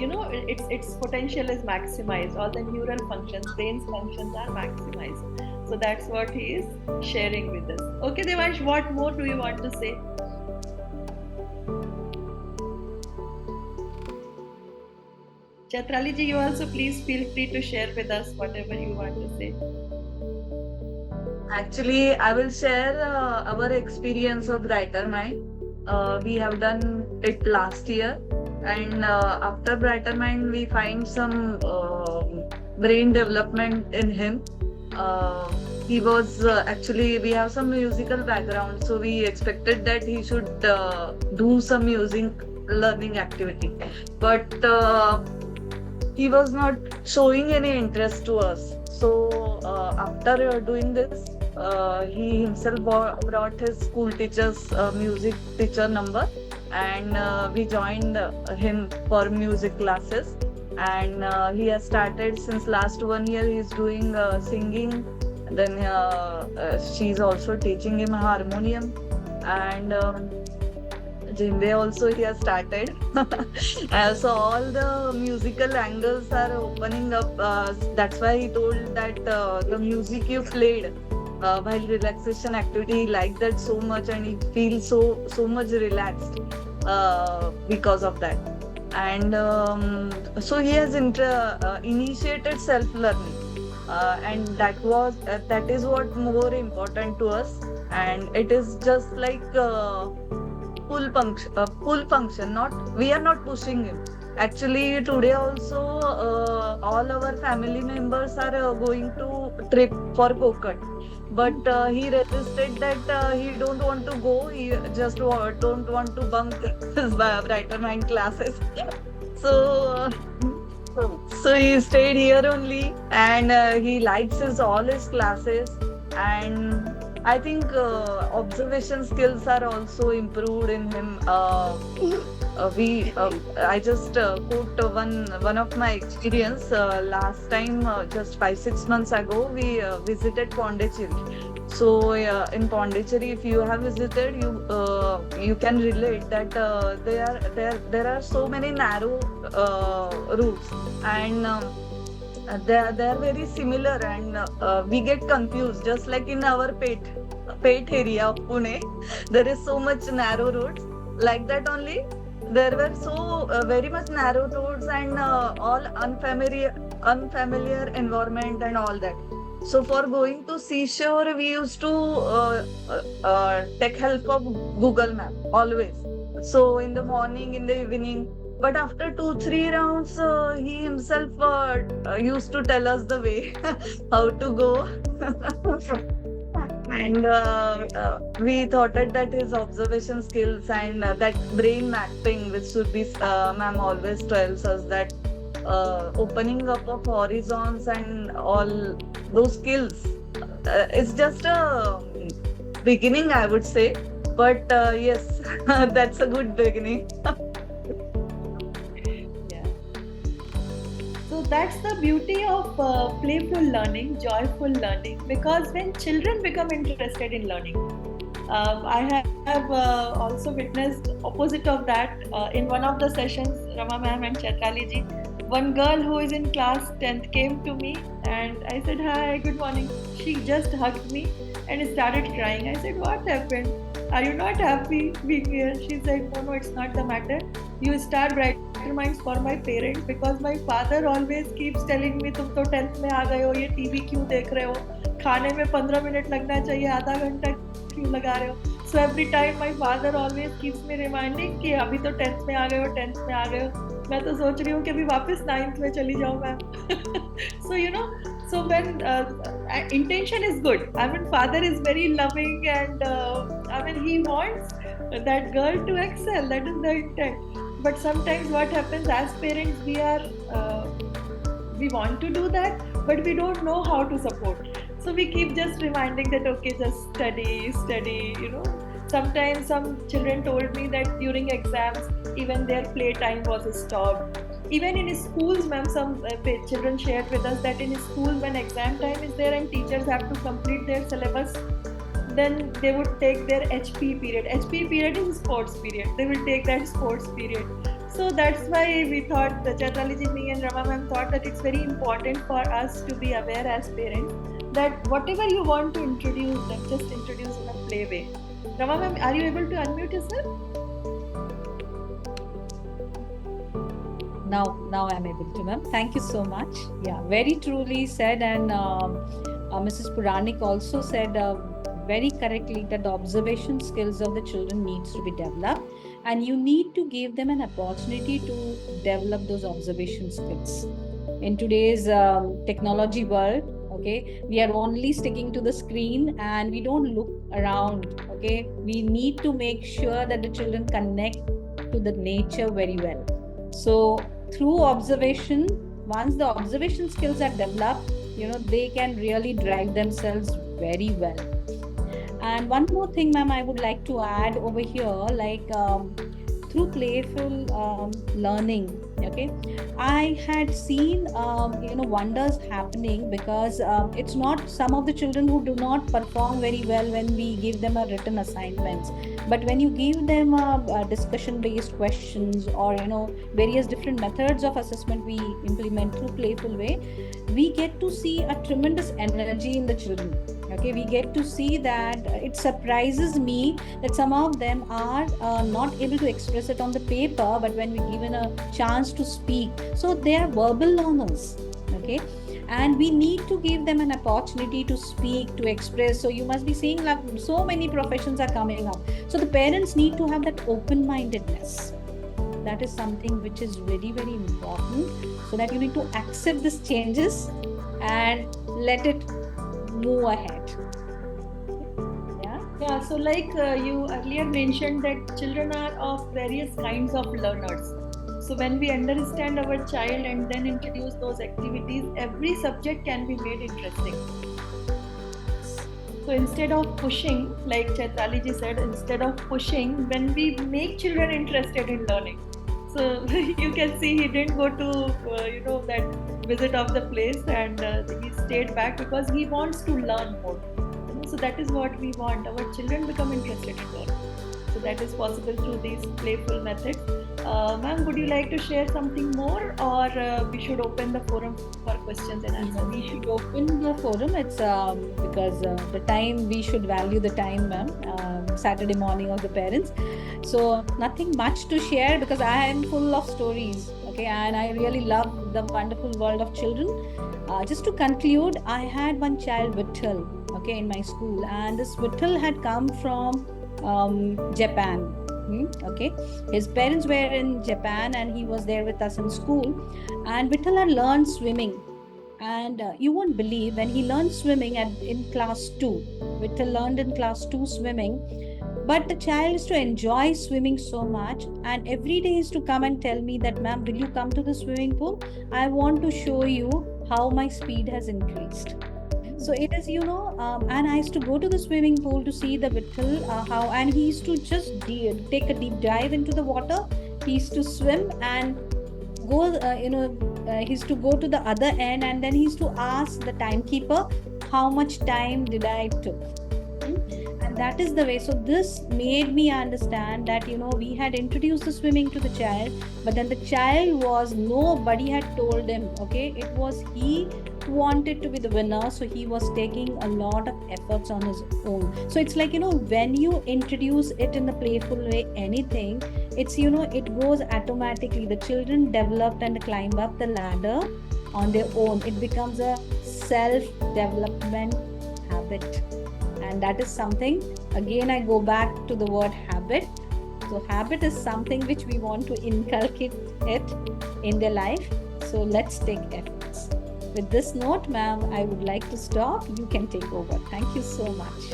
its potential is maximized. All the neural functions, brain's functions are maximized. So that's what he is sharing with us. Okay, Devansh, what more do you want to say? Chaitrali ji, you also please feel free to share with us whatever you want to say. Actually, I will share our experience of Brighter Mind. We have done it last year, and after Brighter Mind, we find some brain development in him. He was actually, we have some musical background, so we expected that he should do some music learning activity, but he was not showing any interest to us. So after doing this, he himself brought his school teacher's music teacher number, and we joined him for music classes. And he has started since last 1 year. He's doing singing. Then she's also teaching him harmonium, and djembe also he has started. So all the musical angles are opening up. That's why he told that the music you played while relaxation activity, he liked that so much, and he feels so much relaxed because of that. And so he has initiated self learning, and that is what more important to us. And it is just like pull function. Not, we are not pushing him. Actually, today also all our family members are going to trip for Kokot, but he resisted that he don't want to go. He just don't want to bunk his brighter mind classes. So. So he stayed here only, and he likes all his classes. And I think observation skills are also improved in him. I just quote one of my experience. Last time, just 5-6 months ago, we visited Pondicherry. So in Pondicherry, if you have visited, you can relate that there are so many narrow routes, and they are very similar, and we get confused. Just like in our Pet area of Pune, there is so much narrow roads. Like that only, there were so very much narrow roads, and all unfamiliar environment and all that. So for going to seashore, we used to take help of Google Map always. So in the morning, in the evening. But after 2-3 rounds, he himself used to tell us the way how to go. And we thought that his observation skills and that brain mapping, which should be, ma'am always tells us that opening up of horizons and all those skills, it's just a beginning, I would say. But yes, that's a good beginning. Yeah. So that's the beauty of playful learning, joyful learning, because when children become interested in learning, I have also witnessed opposite of that in one of the sessions, Rama ma'am and Chaitali ji. One girl who is in class 10th came to me, and I said, "Hi, good morning." She just hugged me and started crying. I said, "What happened? Are you not happy being here?" She said, "No, it's not the matter. You start Brighter Minds for my parents, because my father always keeps telling me, तुम तो 10th में आ गए हो, ये TV क्यों देख रहे हो? खाने में 15 मिनट लगना चाहिए, आधा घंटा क्यों लगा रहे हो?" So every time my father always keeps me reminding कि अभी तो 10th में आ गए हो, 10th में आ गए हो. मैं तो सोच रही हूँ कि अभी वापस 9th में चली जाऊँ ma'am. So you know, so when intention is good. I mean, father is very loving, and I mean, he wants that girl to excel. That is the intent. But sometimes what happens as parents, we want to do that, but we don't know how to support. So we keep just reminding that, okay, just study, you know. Sometimes some children told me that during exams, even their playtime was stopped. Even in schools, ma'am, some children shared with us that in school, when exam time is there and teachers have to complete their syllabus, then they would take their HP period. HP period is sports period. They will take that sports period. So that's why we thought, Chaitali ji, me and Rama ma'am thought that it's very important for us to be aware as parents that whatever you want to introduce them, just introduce in a play way. Rama ma'am, are you able to unmute yourself? Now I'm able to, ma'am. Thank you so much. Yeah, very truly said, and Mrs. Puranik also said very correctly that the observation skills of the children needs to be developed, and you need to give them an opportunity to develop those observation skills. In today's technology world, okay, we are only sticking to the screen and we don't look around. Okay, we need to make sure that the children connect to the nature very well. So through observation, once the observation skills are developed, you know, they can really drive themselves very well. And one more thing, ma'am, I would like to add over here, like through playful learning, okay, I had seen wonders happening, because it's not some of the children who do not perform very well when we give them a written assignments, but when you give them a discussion based questions, or various different methods of assessment we implement through playful way, we get to see a tremendous energy in the children. Okay, we get to see that it surprises me that some of them are not able to express it on the paper, but when we given a chance to speak, so they are verbal learners. Okay, and we need to give them an opportunity to speak, to express. So you must be seeing like so many professions are coming up, so the parents need to have that open mindedness. That is something which is very, very important, so that you need to accept these changes and let it move ahead. Yeah, so like you earlier mentioned that children are of various kinds of learners. So when we understand our child and then introduce those activities, every subject can be made interesting. So instead of pushing, like Chaitali ji said, instead of pushing, when we make children interested in learning. So you can see he didn't go to that visit of the place, and he stayed back because he wants to learn more. So that is what we want. Our children become interested in learning. So that is possible through these playful methods. Ma'am, would you like to share something more, or we should open the forum for questions and answers? We should open the forum. It's because the time, we should value the time, ma'am. Saturday morning of the parents. So nothing much to share, because I am full of stories. Okay, and I really love the wonderful world of children. Just to conclude, I had one child, Vittal, okay, in my school, and this Vittal had come from Japan. Okay, his parents were in Japan, and he was there with us in school. And Vittal had learned swimming, and you won't believe, when he learned swimming in class 2, Vittal learned in class 2 swimming. But the child is to enjoy swimming so much, and every day is to come and tell me that, ma'am, will you come to the swimming pool? I want to show you how my speed has increased. So it is, and I used to go to the swimming pool to see the Vittal, how, and he used to just take a deep dive into the water. He used to swim and go, he used to go to the other end, and then he used to ask the timekeeper, how much time did I took? And that is the way. So this made me understand that, we had introduced the swimming to the child, but then the child nobody had told him, okay, it was he wanted to be the winner, so he was taking a lot of efforts on his own. So it's like, when you introduce it in the playful way, anything, it's, it goes automatically. The children develop and climb up the ladder on their own. It becomes a self-development habit, and that is something, again, I go back to the word habit. So habit is something which we want to inculcate it in their life. So let's take efforts. With this note, ma'am, I would like to stop. You can take over. Thank you so much.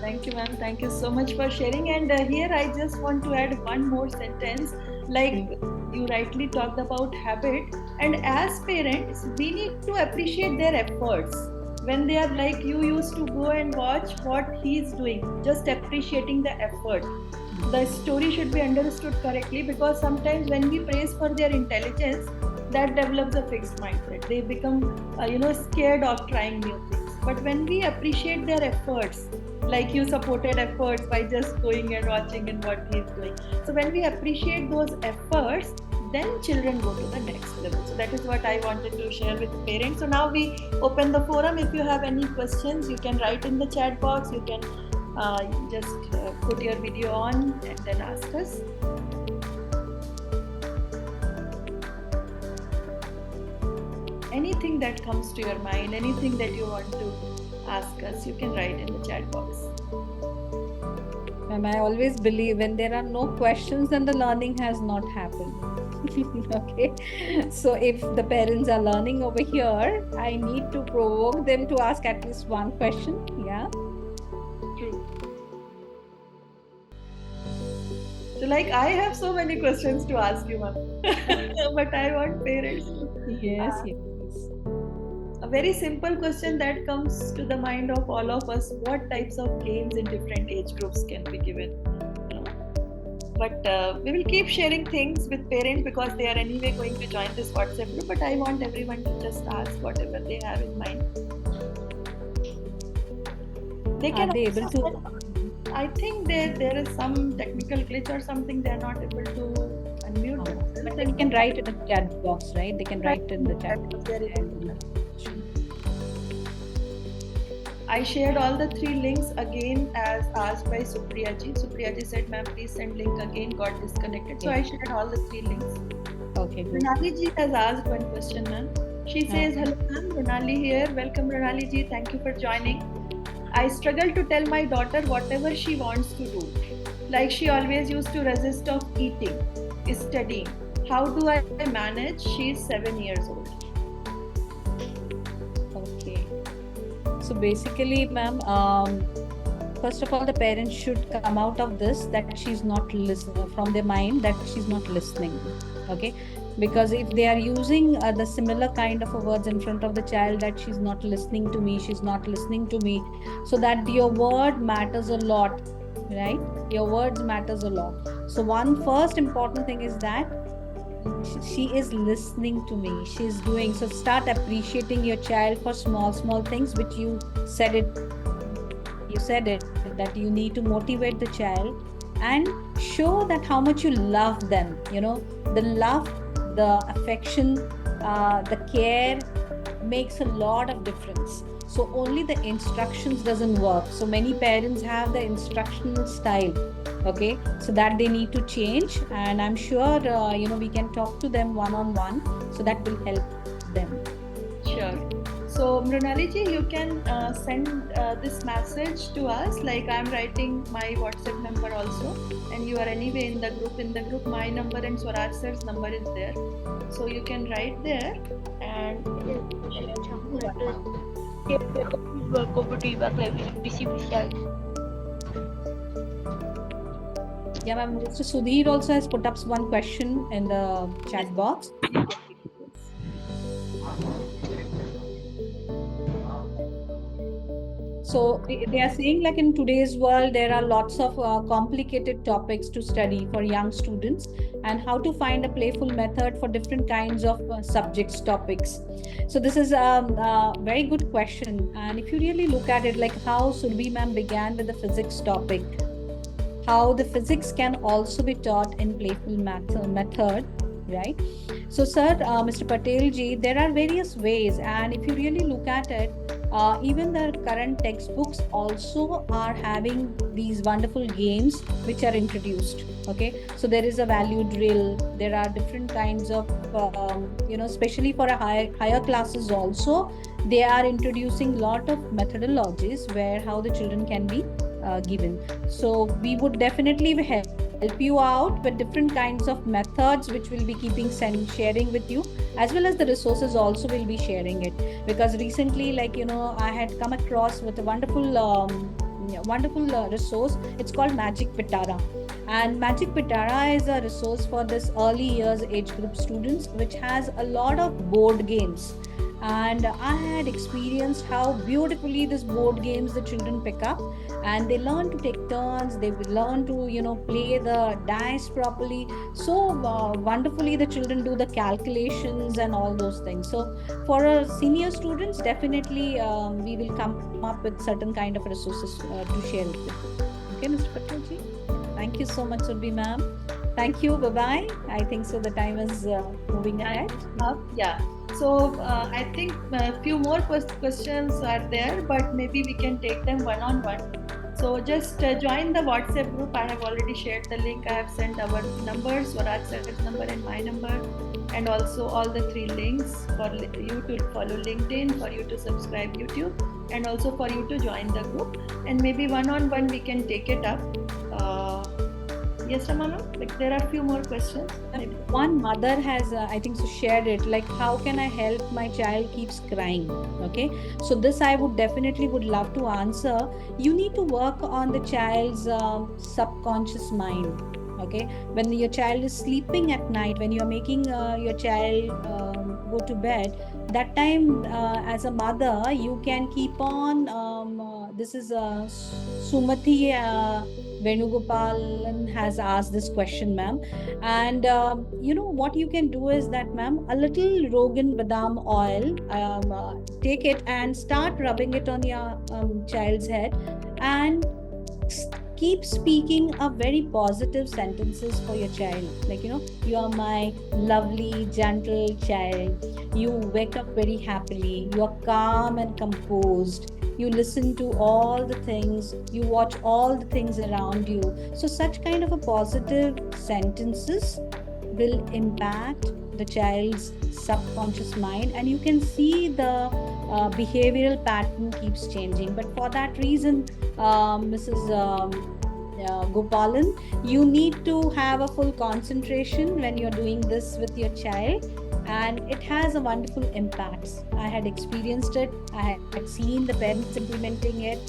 Thank you, ma'am. Thank you so much for sharing. And here I just want to add one more sentence. Like you rightly talked about habit, and as parents, we need to appreciate their efforts. When they are like, you used to go and watch what he's doing, just appreciating the effort. The story should be understood correctly, because sometimes when we praise for their intelligence, that develops a fixed mindset. They become scared of trying new things. But when we appreciate their efforts, like you supported efforts by just going and watching and what he's doing, so when we appreciate those efforts, then children go to the next level. So that is what I wanted to share with parents. So now we open the forum. If you have any questions, you can write in the chat box. You can just put your video on and then ask us. Anything that comes to your mind, anything that you want to ask us, you can write in the chat box. Ma'am, I always believe when there are no questions, then the learning has not happened. Okay, so if the parents are learning over here, I need to provoke them to ask at least one question. Yeah, true. So like I have so many questions to ask you, ma'am. But I want parents. Yes. A very simple question that comes to the mind of all of us: what types of games in different age groups can be given? But we will keep sharing things with parents because they are anyway going to join this WhatsApp group. But I want everyone to just ask whatever they have in mind. They can Are they able also to? I think there is some technical glitch or something. They are not able to unmute themselves. But they can write it in the chat box, right? They can write in the chat box. I shared all the 3 links again as asked by Supriya ji. Supriya ji said, "Ma'am, please send link again. Got disconnected." So I shared all the 3 links. Okay, good. Runali ji has asked one question, ma'am. She says, "Hello, ma'am. Runali here. Welcome, Runali ji. Thank you for joining. I struggle to tell my daughter whatever she wants to do. Like she always used to resist of eating, studying. How do I manage? She is 7 years old." Okay. So basically, ma'am, first of all, the parents should come out of this that she's not listening from their mind that she's not listening. Okay, because if they are using the similar kind of words in front of the child that she's not listening to me, she's not listening to me, so that your word matters a lot, right? Your words matters a lot. So one first important thing is that she is listening to me, she's doing. So start appreciating your child for small things, which you said it that you need to motivate the child and show that how much you love them. The love, the affection, the care makes a lot of difference. So only the instructions doesn't work. So many parents have the instructional style, okay, so that they need to change, and I'm sure we can talk to them one-on-one, so that will help them. Sure. So Mrunali ji, you can send this message to us. Like I'm writing my WhatsApp number also, and you are anyway in the group. In the group, my number and Swaraj sir's number is there, so you can write there and. Yeah, ma'am. Mr. Sudhir also has put up one question in the chat box. So they are saying, like, in today's world, there are lots of complicated topics to study for young students, and how to find a playful method for different kinds of subjects, topics. So this is a very good question. And if you really look at it, like how Surabhi ma'am began with the physics topic, how the physics can also be taught in playful method, right? So sir, Mr. Patel ji, there are various ways, and if you really look at it, even the current textbooks also are having these wonderful games which are introduced. Okay, so there is a value drill, there are different kinds of especially for a higher classes also, they are introducing lot of methodologies where how the children can be given. So we would definitely help you out with different kinds of methods, which will be sharing with you, as well as the resources also will be sharing it. Because recently, I had come across with a wonderful resource. It's called Magic Pitara, and Magic Pitara is a resource for this early years age group students, which has a lot of board games. And I had experienced how beautifully this board games the children pick up, and they learn to take turns, they will learn to play the dice properly. So wonderfully the children do the calculations and all those things. So for our senior students, definitely we will come up with certain kind of resources to share with them. Okay, Mr. Patel ji, thank you so much, Surabhi ma'am. Thank you. Bye-bye. I think so the time is moving ahead. Yeah. So I think a few more questions are there, but maybe we can take them one-on-one. So just join the WhatsApp group. I have already shared the link. I have sent our numbers, Swaraj sir's number and my number, and also all the 3 links for you to follow LinkedIn, for you to subscribe YouTube, and also for you to join the group. And maybe one-on-one we can take it up. Yes, Ramana, like there are a few more questions. One mother has, I think, so shared it, like, how can I help my child keeps crying? Okay, so this I would definitely would love to answer. You need to work on the child's subconscious mind. Okay, when your child is sleeping at night, when you are making your child go to bed, that time as a mother you can keep on this is Sumati Venugopalan has asked this question, ma'am. And what you can do is that, ma'am, a little Rogan Badam oil, take it and start rubbing it on your child's head, and keep speaking a very positive sentences for your child, like, you are my lovely gentle child, you wake up very happily, you are calm and composed, you listen to all the things, you watch all the things around you. So such kind of a positive sentences will impact the child's subconscious mind, and you can see the behavioral pattern keeps changing. But for that reason, Mrs. Gopalan, you need to have a full concentration when you're doing this with your child, and it has a wonderful impact. I had experienced it, I had seen the parents implementing it.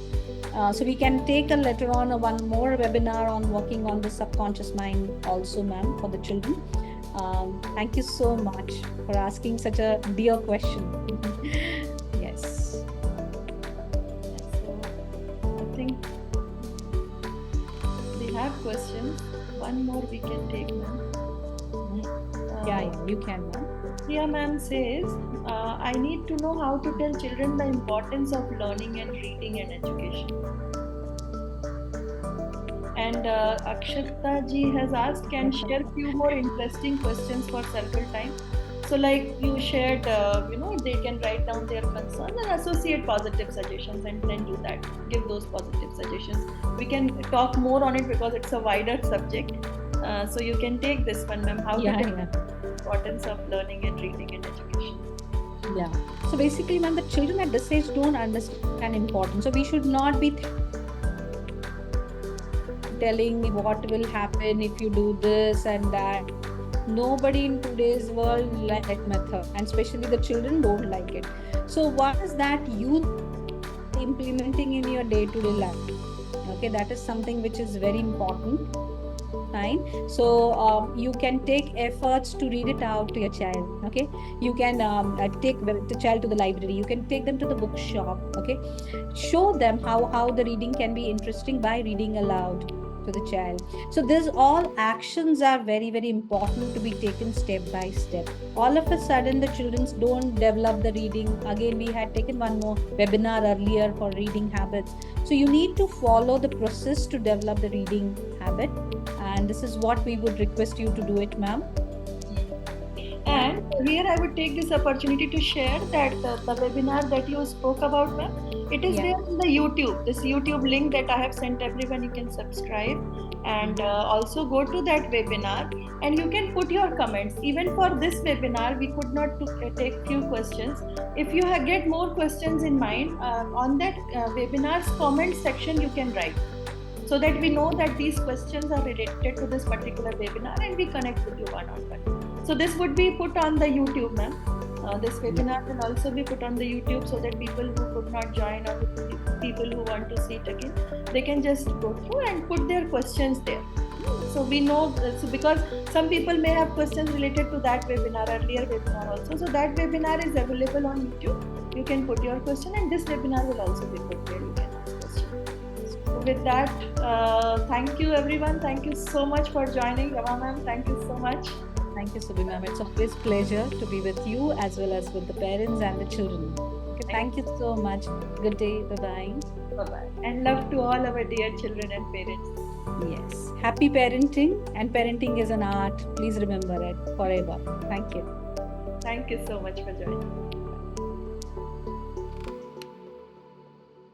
So we can take a later on one more webinar on working on the subconscious mind also, ma'am, for the children. Thank you so much for asking such a dear question. Yes. So I think we have questions. One more we can take, ma'am. Yeah, you can, ma'am. Priya ma'am says, I need to know how to tell children the importance of learning and reading and education. And Akshata ji has asked, can share few more interesting questions for circle time. So like you shared, they can write down their concerns and associate positive suggestions, and then do that. Give those positive suggestions. We can talk more on it because it's a wider subject. So you can take this one, ma'am. How to tell the importance of learning and reading and education. Yeah. So basically, ma'am, the children at this age don't understand importance. So we should not be telling what will happen if you do this and that. Nobody in today's world like that method, and especially the children don't like it. So what is that you implementing in your day-to-day life? Okay, that is something which is very important. Fine. So you can take efforts to read it out to your child. Okay, you can take the child to the library, you can take them to the bookshop. Okay, show them how the reading can be interesting by reading aloud to the child. So these all actions are very, very important to be taken step by step. All of a sudden the children don't develop the reading. Again, we had taken one more webinar earlier for reading habits. So you need to follow the process to develop the reading habit, and this is what we would request you to do it, ma'am. And here I would take this opportunity to share that the webinar that you spoke about, ma'am, it is there in the YouTube. This YouTube link that I have sent everyone, you can subscribe and also go to that webinar, and you can put your comments. Even for this webinar, we could not take few questions. If you get more questions in mind, on that webinar's comment section, you can write, so that we know that these questions are related to this particular webinar, and we connect with you one-on-one. So this would be put on the YouTube, ma'am. This webinar will also be put on the YouTube, so that people who could not join, or people who want to see it again, they can just go through and put their questions there. So we know, so because some people may have questions related to that webinar, earlier webinar also. So that webinar is available on YouTube. You can put your question, and this webinar will also be put there. You can ask questions. So with that, thank you everyone. Thank you so much for joining. Rama ma'am, thank you so much. Thank you, Subhi ma'am. It's always pleasure to be with you as well as with the parents and the children. Okay, thank you so much. Good day. Bye-bye. Bye-bye. And love to all our dear children and parents. Yes. Happy parenting, and parenting is an art. Please remember it forever. Thank you. Thank you so much for joining.